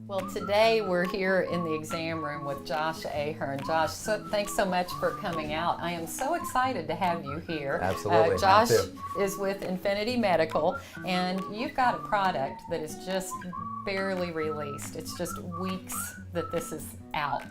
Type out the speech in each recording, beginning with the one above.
Well, today we're here in the exam room with Josh Ahern. Josh, thanks so much for coming out. I am so excited to have you here. Absolutely. Josh is with Infinity Medical, and you've got a product that is just barely released. It's just weeks that this is out.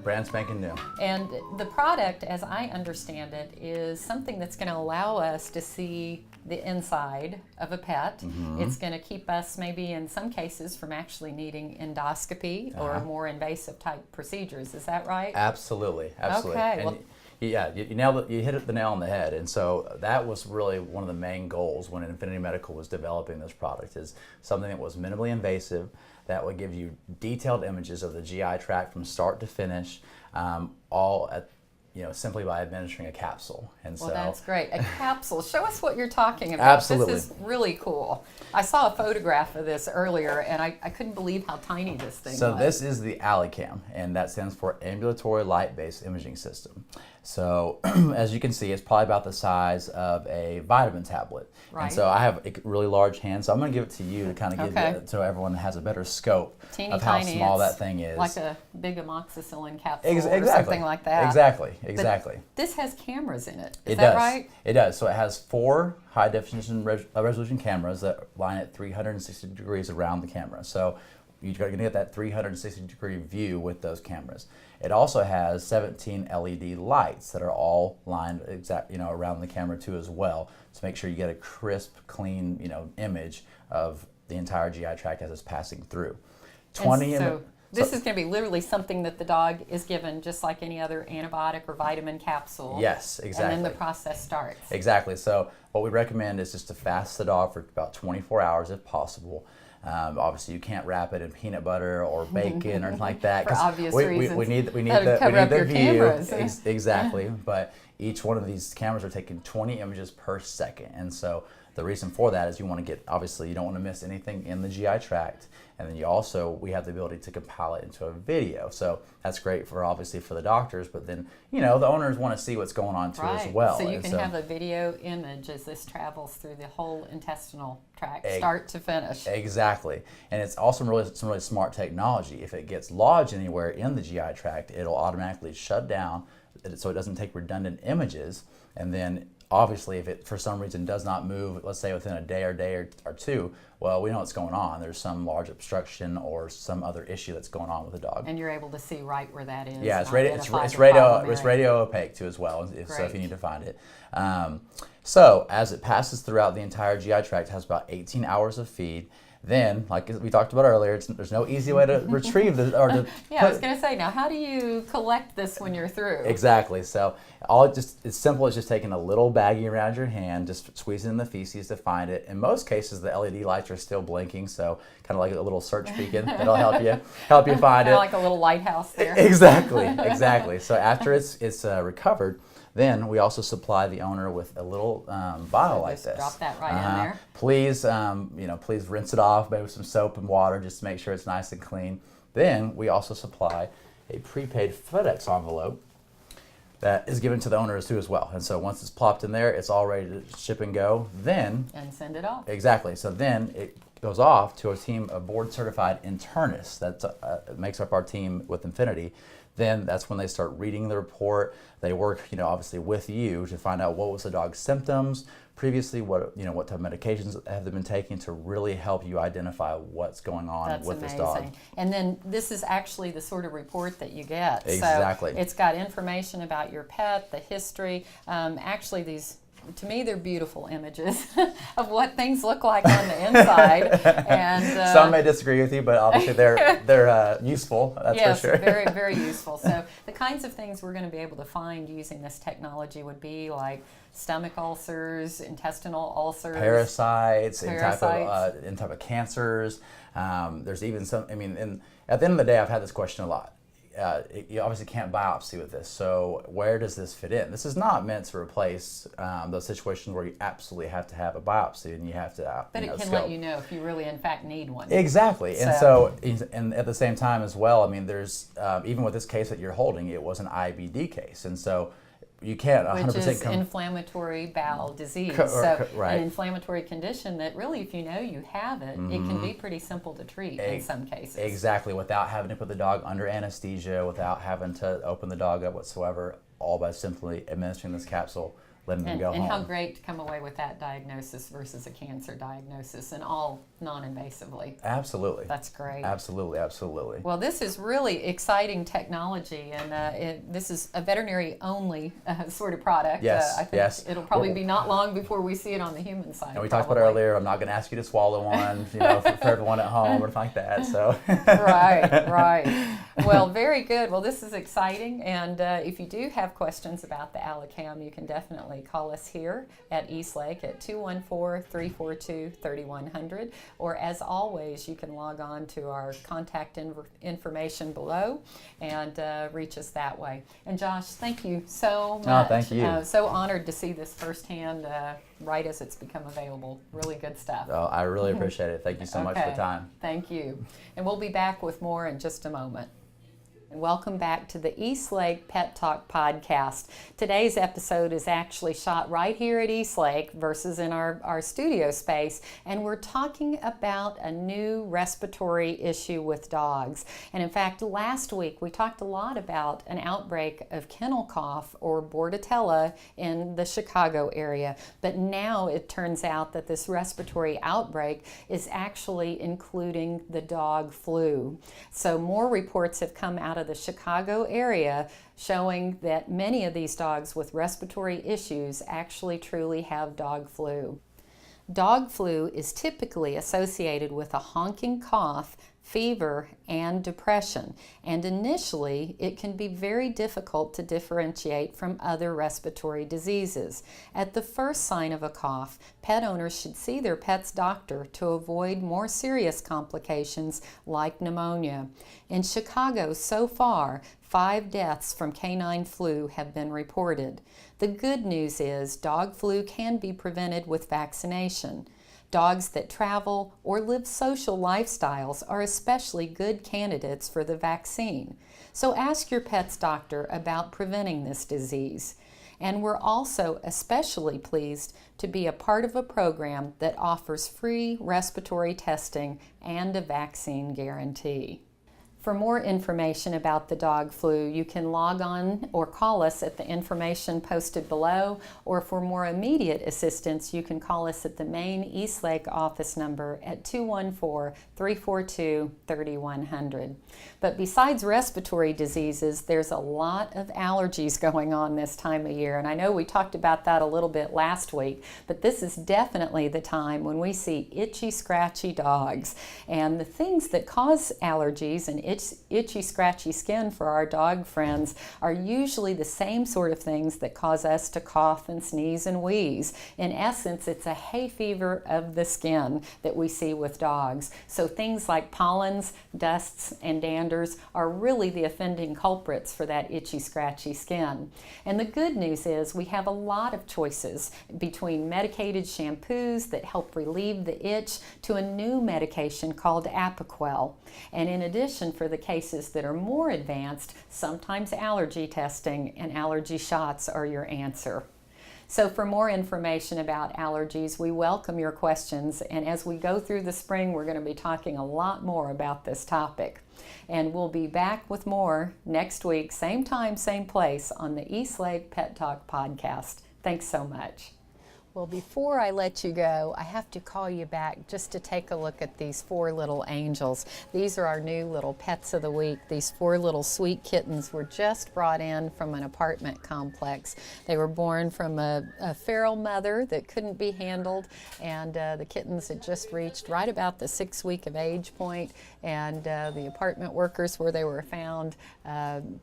Brand spanking new. And the product, as I understand it, is something that's going to allow us to see the inside of a pet. Mm-hmm. It's going to keep us maybe in some cases from actually needing endoscopy or more invasive type procedures. Is that right? Absolutely. Okay. And yeah, you nailed it. You hit the nail on the head. And so that was really one of the main goals when Infinity Medical was developing this product, is something that was minimally invasive, that would give you detailed images of the GI tract from start to finish, all at simply by administering a capsule. And well, that's great. A capsule. Show us what you're talking about. Absolutely. This is really cool. I saw a photograph of this earlier, and I couldn't believe how tiny this thing was. So this is the ALICAM, and that stands for Ambulatory Light-Based Imaging System. So as you can see, it's probably about the size of a vitamin tablet. Right. And so I have a really large hand, so I'm going to give it to you to kind of give it so everyone has a better scope of how small that thing is. Like a big amoxicillin capsule or something like that. Exactly. But this has cameras in it. It that does. Right? It does. So it has 4 high-definition resolution cameras that line at 360 degrees around the camera. So you're going to get that 360-degree view with those cameras. It also has 17 LED lights that are all lined around the camera too as well, to make sure you get a crisp, clean image of the entire GI tract as it's passing through. This is going to be literally something that the dog is given just like any other antibiotic or vitamin capsule. Yes, exactly. And then the process starts. Exactly. So what we recommend is just to fast the dog for about 24 hours if possible. Obviously, you can't wrap it in peanut butter or bacon or anything like that. For obvious reasons. We need the view. Cameras. Exactly. But each one of these cameras are taking 20 images per second. And so the reason for that is you want to get, obviously, you don't want to miss anything in the GI tract. And then we have the ability to compile it into a video. So that's great obviously for the doctors, but then, the owners want to see what's going on too as well. So you can have a video image as this travels through the whole intestinal tract, start to finish. Exactly. And it's also some really smart technology. If it gets lodged anywhere in the GI tract, it'll automatically shut down so it doesn't take redundant images. And then obviously, if it for some reason does not move, let's say within a day or two, well, we know what's going on. There's some large obstruction or some other issue that's going on with the dog. And you're able to see right where that is. Yeah, it's radio opaque too as well, so if you need to find it. So as it passes throughout the entire GI tract, it has about 18 hours of feed. Then, like we talked about earlier, there's no easy way to retrieve this or to. I was going to say, now how do you collect this when you're through? Exactly. So it's simple as just taking a little baggie around your hand, just squeezing in the feces to find it. In most cases, the LED lights are still blinking, so kind of like a little search beacon that'll help you find it. Like a little lighthouse there. Exactly. So after it's recovered, then we also supply the owner with a little vial like this. Drop that right in there. Please, please rinse it off, maybe with some soap and water, just to make sure it's nice and clean. Then we also supply a prepaid FedEx envelope that is given to the owners too as well. And so once it's plopped in there, it's all ready to ship and go. And send it off. Exactly. So then it goes off to a team of board-certified internists that makes up our team with Infinity. Then that's when they start reading the report. They work, obviously with you to find out what was the dog's symptoms previously, what type of medications have they been taking to really help you identify what's going on with this dog. And then this is actually the sort of report that you get. Exactly. So it's got information about your pet, the history. Actually, to me, they're beautiful images of what things look like on the inside. And some may disagree with you, but obviously they're useful. That's for sure. Yes, very, very useful. So the kinds of things we're going to be able to find using this technology would be like stomach ulcers, intestinal ulcers, parasites. In type of cancers. There's even some. At the end of the day, I've had this question a lot. You obviously can't biopsy with this, so where does this fit in? This is not meant to replace those situations where you absolutely have to have a biopsy and you have to But it can let you know if you really in fact need one. Exactly. And at the same time as well, there's even with this case that you're holding, it was an IBD case, and so You can't 100% which is inflammatory bowel disease. Right. An inflammatory condition that really, if you know you have it, it can be pretty simple to treat in some cases. Exactly, without having to put the dog under anesthesia, without having to open the dog up whatsoever, all by simply administering this capsule, letting them go home. And how great to come away with that diagnosis versus a cancer diagnosis, and all non-invasively. Absolutely. That's great. Absolutely, absolutely. Well, this is really exciting technology, and this is a veterinary-only sort of product. Yes, I think it'll probably be not long before we see it on the human side. And we talked about earlier, I'm not going to ask you to swallow one, for everyone at home or anything like that. So. Right. Well, very good. Well, this is exciting, and if you do have questions about the ALICAM, you can definitely call us here at Eastlake at 214-342-3100, or as always, you can log on to our contact information below and reach us that way. And Josh, thank you so much. Oh, thank you. So honored to see this firsthand right as it's become available. Really good stuff. Oh, I really appreciate it. Thank you so much for the time. Thank you. And we'll be back with more in just a moment. And welcome back to the Eastlake Pet Talk podcast. Today's episode is actually shot right here at Eastlake versus in our studio space, and we're talking about a new respiratory issue with dogs. And in fact, last week we talked a lot about an outbreak of kennel cough or bordetella in the Chicago area, but now it turns out that this respiratory outbreak is actually including the dog flu. So more reports have come out of the Chicago area showing that many of these dogs with respiratory issues actually truly have dog flu. Dog flu is typically associated with a honking cough, fever, and depression, and initially it can be very difficult to differentiate from other respiratory diseases. At the first sign of a cough, pet owners should see their pet's doctor to avoid more serious complications like pneumonia. In Chicago, so far, 5 deaths from canine flu have been reported. The good news is dog flu can be prevented with vaccination. Dogs that travel or live social lifestyles are especially good candidates for the vaccine. So ask your pet's doctor about preventing this disease. And we're also especially pleased to be a part of a program that offers free respiratory testing and a vaccine guarantee. For more information about the dog flu, you can log on or call us at the information posted below, or for more immediate assistance, you can call us at the main Eastlake office number at 214-342-3100. But besides respiratory diseases, there's a lot of allergies going on this time of year, and I know we talked about that a little bit last week, but this is definitely the time when we see itchy, scratchy dogs. And the things that cause allergies and itchy, scratchy skin for our dog friends are usually the same sort of things that cause us to cough and sneeze and wheeze. In essence, it's a hay fever of the skin that we see with dogs. So things like pollens, dusts, and danders are really the offending culprits for that itchy, scratchy skin. And the good news is we have a lot of choices between medicated shampoos that help relieve the itch to a new medication called Apoquel. And in addition, for the cases that are more advanced, sometimes allergy testing and allergy shots are your answer. So for more information about allergies, we welcome your questions, and as we go through the spring, we're going to be talking a lot more about this topic. And we'll be back with more next week, same time, same place, on the Eastlake Pet Talk podcast. Thanks so much. Well, before I let you go, I have to call you back just to take a look at these 4 little angels. These are our new little pets of the week. These 4 little sweet kittens were just brought in from an apartment complex. They were born from a feral mother that couldn't be handled, and the kittens had just reached right about the 6-week of age point, and the apartment workers where they were found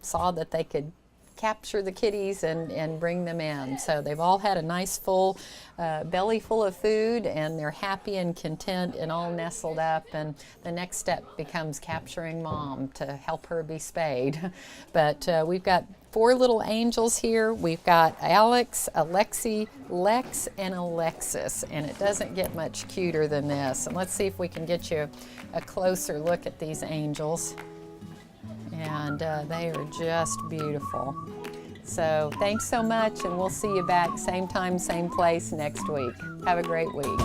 saw that they could capture the kitties and bring them in. So they've all had a nice full belly full of food, and they're happy and content and all nestled up, and the next step becomes capturing mom to help her be spayed. But we've got 4 little angels here. We've got Alex, Alexi, Lex, and Alexis, and it doesn't get much cuter than this. And let's see if we can get you a closer look at these angels. And they are just beautiful. So thanks so much, and we'll see you back same time, same place next week. Have a great week.